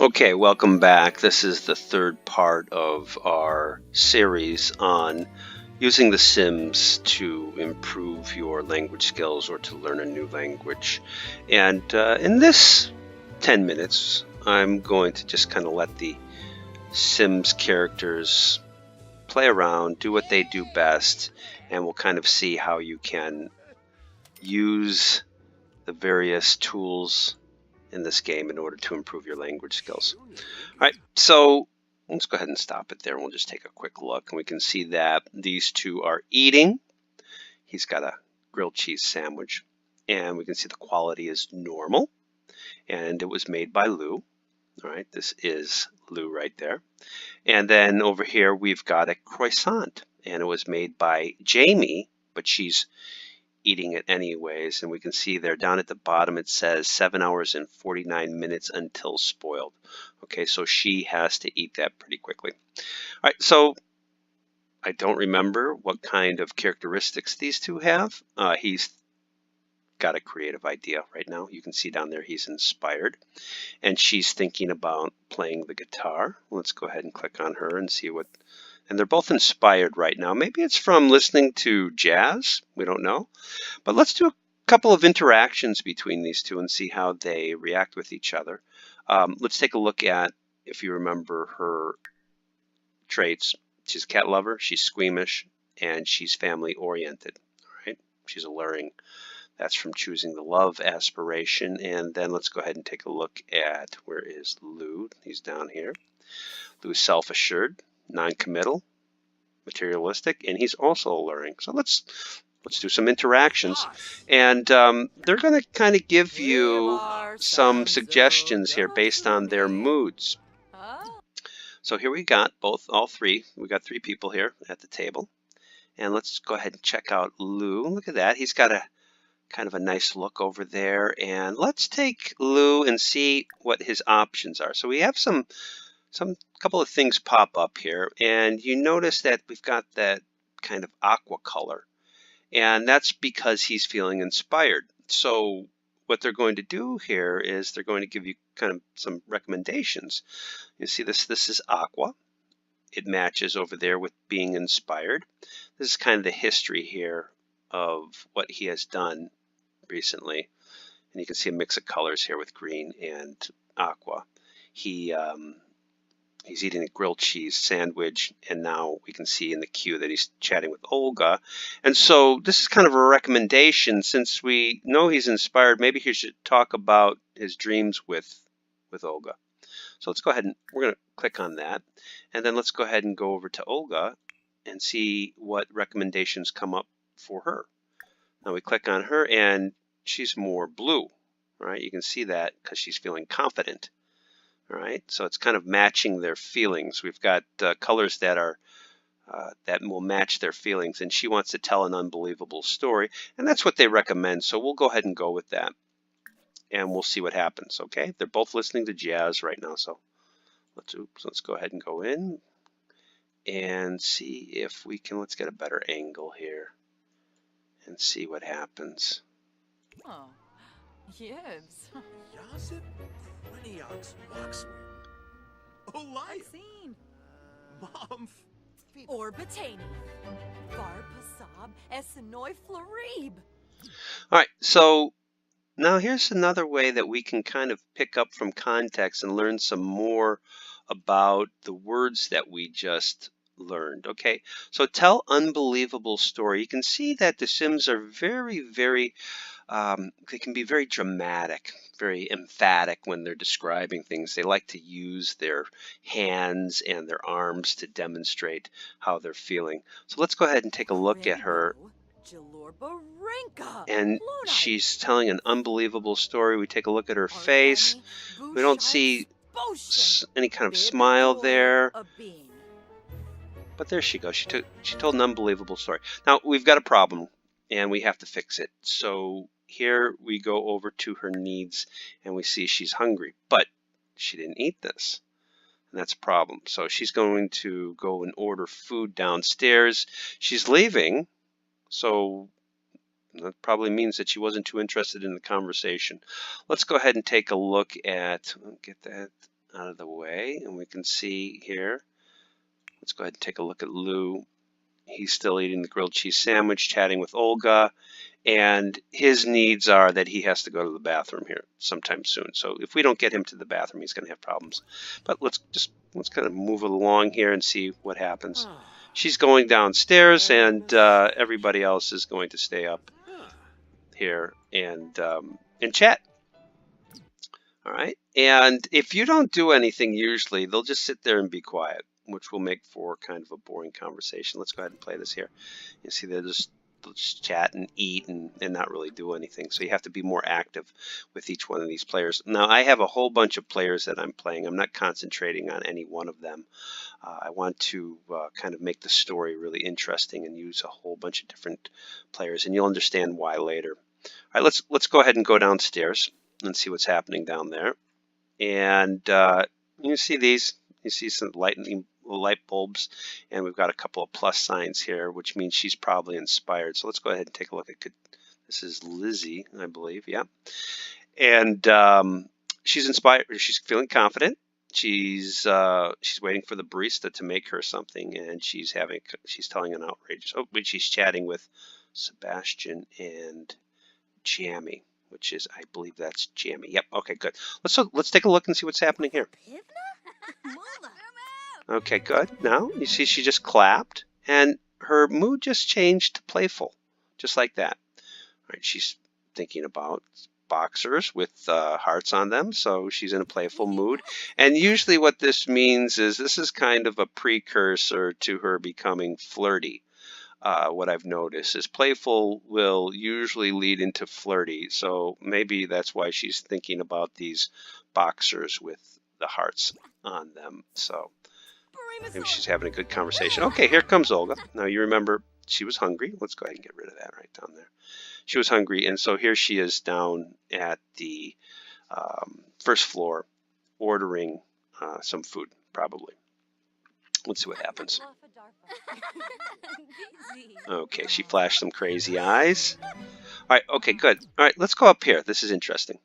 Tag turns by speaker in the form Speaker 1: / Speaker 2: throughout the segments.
Speaker 1: Okay, welcome back. This is the third part of our series on using The Sims to improve your language skills or to learn a new language. And in this 10 minutes, I'm going to just kind of let the Sims characters play around, do what they do best, and we'll kind of see how you can use the various tools in this game in order to improve your language skills. All right, so let's go ahead and stop it there. We'll just take a quick look, and we can see that these two are eating. He's got a grilled cheese sandwich, and we can see the quality is normal, and it was made by Lou. All right, this is Lou right there. And then over here, we've got a croissant, and it was made by Jamie, but she's eating it anyways, and we can see there down at the bottom it says 7 hours and 49 minutes until spoiled. Okay, so she has to eat that pretty quickly. All right, so I don't remember what kind of characteristics these two have. He's got a creative idea right now. You can see down there he's inspired, and she's thinking about playing the guitar. Let's go ahead and click on her and see what. And they're both inspired right now. Maybe it's from listening to jazz. We don't know. But let's do a couple of interactions between these two and see how they react with each other. Let's take a look at, if you remember her traits. She's a cat lover, she's squeamish, and she's family oriented. Right? She's alluring. That's from choosing the love aspiration. And then let's go ahead and take a look at, where is Lou? He's down here. Lou's self-assured, non-committal, materialistic, and he's also alluring. So let's do some interactions, and they're going to kind of give you some suggestions here based on their moods. So here we got all three. We got three people here at the table, and let's go ahead and check out Lou. Look at that. He's got a kind of a nice look over there, and let's take Lou and see what his options are. So we have some couple of things pop up here, and you notice that we've got that kind of aqua color, and that's because he's feeling inspired. So what they're going to do here is they're going to give you kind of some recommendations. You see this is aqua. It matches over there with being inspired. This is kind of the history here of what he has done recently, and you can see a mix of colors here with green and aqua. He's eating a grilled cheese sandwich, and now we can see in the queue that he's chatting with Olga. And so this is kind of a recommendation, since we know he's inspired, maybe he should talk about his dreams with Olga. So let's go ahead and we're going to click on that. And then let's go ahead and go over to Olga and see what recommendations come up for her. Now we click on her, and she's more blue, right? You can see that because she's feeling confident. All right, so it's kind of matching their feelings. We've got colors that are that will match their feelings, and she wants to tell an unbelievable story, and that's what they recommend. So we'll go ahead and go with that, and we'll see what happens. Okay, they're both listening to jazz right now, so let's go ahead and go in and see if we can. Let's get a better angle here and see what happens.
Speaker 2: Oh, yes. I've seen.
Speaker 3: Mom.
Speaker 2: Orbitaney. Varpasab Essenoi Florib.
Speaker 1: All right, so now here's another way that we can kind of pick up from context and learn some more about the words that we just learned. Okay, so tell unbelievable story. You can see that the Sims are very, very, they can be very dramatic, very emphatic when they're describing things. They like to use their hands and their arms to demonstrate how they're feeling. So let's go ahead and take a look at her. And she's telling an unbelievable story. We take a look at her face. We don't see any kind of smile there. But there she goes. She told an unbelievable story. Now, we've got a problem, and we have to fix it. So here we go over to her needs, and we see she's hungry. But she didn't eat this, and that's a problem. So she's going to go and order food downstairs. She's leaving, so that probably means that she wasn't too interested in the conversation. Let's go ahead and take a look at, get that out of the way, and we can see here. Let's go ahead and take a look at Lou. He's still eating the grilled cheese sandwich, chatting with Olga, and his needs are that he has to go to the bathroom here sometime soon. So if we don't get him to the bathroom, he's going to have problems. But let's kind of move along here and see what happens. She's going downstairs, and everybody else is going to stay up here and chat. All right. And if you don't do anything, usually they'll just sit there and be quiet, which will make for kind of a boring conversation. Let's go ahead and play this here. You see they'll just chat and eat and not really do anything. So you have to be more active with each one of these players. Now I have a whole bunch of players that I'm playing. I'm not concentrating on any one of them. I want to kind of make the story really interesting and use a whole bunch of different players, and you'll understand why later. All right, let's go ahead and go downstairs and see what's happening down there. And you see these. You see some light bulbs, and we've got a couple of plus signs here, which means she's probably inspired. So let's go ahead and take a look at. This is Lizzie, I believe. Yeah, and she's inspired. She's feeling confident. She's waiting for the barista to make her something, and she's telling an outrage. Oh, but she's chatting with Sebastian and Jammy, which is, I believe that's Jammy. Yep. Okay, good. Let's take a look and see what's happening here. Okay, good. Now you see she just clapped, and her mood just changed to playful, just like that. All right, she's thinking about boxers with hearts on them, so she's in a playful mood. And usually what this means is this is kind of a precursor to her becoming flirty. What I've noticed is playful will usually lead into flirty, so maybe that's why she's thinking about these boxers with the hearts on them. So maybe she's having a good conversation. Okay, here comes Olga. Now you remember she was hungry. Let's go ahead and get rid of that right down there. She was hungry, and so here she is down at the first floor ordering some food, probably. Let's see what happens. Okay, she flashed some crazy eyes. All right, okay, good. All right, let's go up here. This is interesting.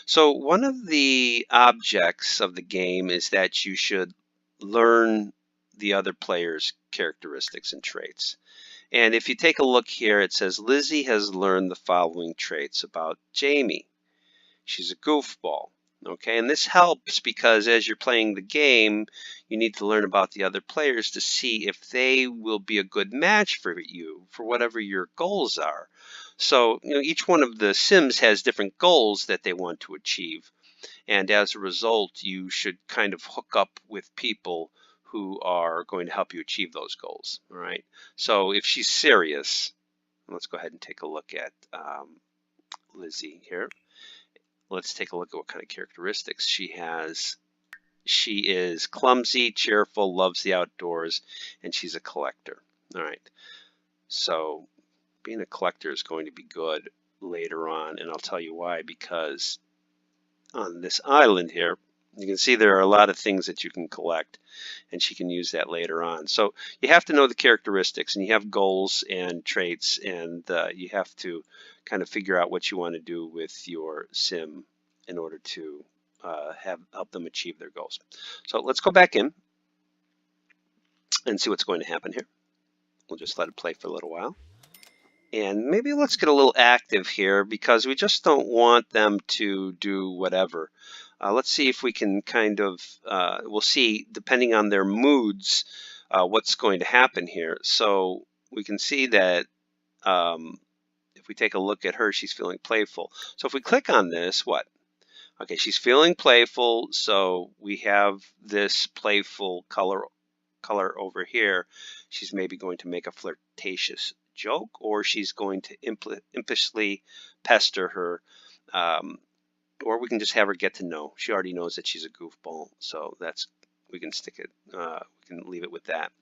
Speaker 1: So one of the objects of the game is that you should learn the other player's characteristics and traits. And if you take a look here, it says Lizzie has learned the following traits about Jamie. She's a goofball. Okay, and this helps because as you're playing the game, you need to learn about the other players to see if they will be a good match for you, for whatever your goals are. So, each one of the Sims has different goals that they want to achieve. And as a result, you should kind of hook up with people who are going to help you achieve those goals. All right. So if she's serious, let's go ahead and take a look at Lizzie here. Let's take a look at what kind of characteristics she has. She is clumsy, cheerful, loves the outdoors, and she's a collector. All right. So being a collector is going to be good later on, and I'll tell you why. Because on this island here, you can see there are a lot of things that you can collect, and she can use that later on. So you have to know the characteristics, and you have goals and traits, and you have to kind of figure out what you want to do with your sim in order to help them achieve their goals. So let's go back in and see what's going to happen here. We'll just let it play for a little while. And maybe let's get a little active here because we just don't want them to do whatever. Let's see if we can kind of, we'll see, depending on their moods, what's going to happen here. So we can see that if we take a look at her, she's feeling playful. So if we click on this, what? Okay, she's feeling playful, so we have this playful color over here. She's maybe going to make a flirtatious joke, or she's going to impishly pester her, or we can just have her get to know. She already knows that she's a goofball, so we can stick it. We can leave it with that.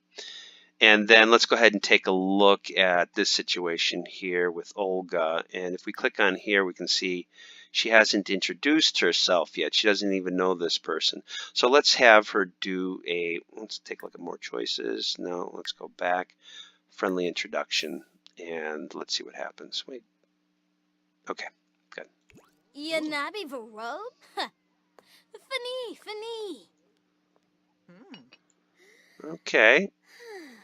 Speaker 1: And then let's go ahead and take a look at this situation here with Olga. And if we click on here, we can see she hasn't introduced herself yet. She doesn't even know this person. So let's have her do let's take a look at more choices. No, let's go back. Friendly introduction, and let's see what happens. Wait. Okay, good.
Speaker 3: Islander.World? Funny.
Speaker 1: Okay,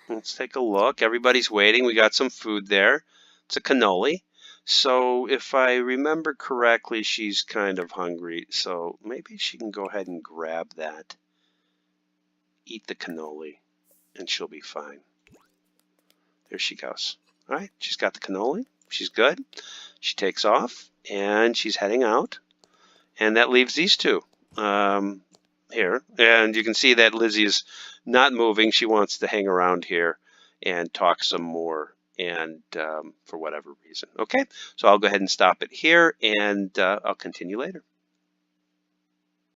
Speaker 1: let's take a look. Everybody's waiting. We got some food there. It's a cannoli. So if I remember correctly, she's kind of hungry. So maybe she can go ahead and grab that, eat the cannoli, and she'll be fine. There she goes. All right, she's got the cannoli. She's good. She takes off, and she's heading out. And that leaves these two here. And you can see that Lizzie is not moving. She wants to hang around here and talk some more, and for whatever reason. Okay, so I'll go ahead and stop it here, and I'll continue later.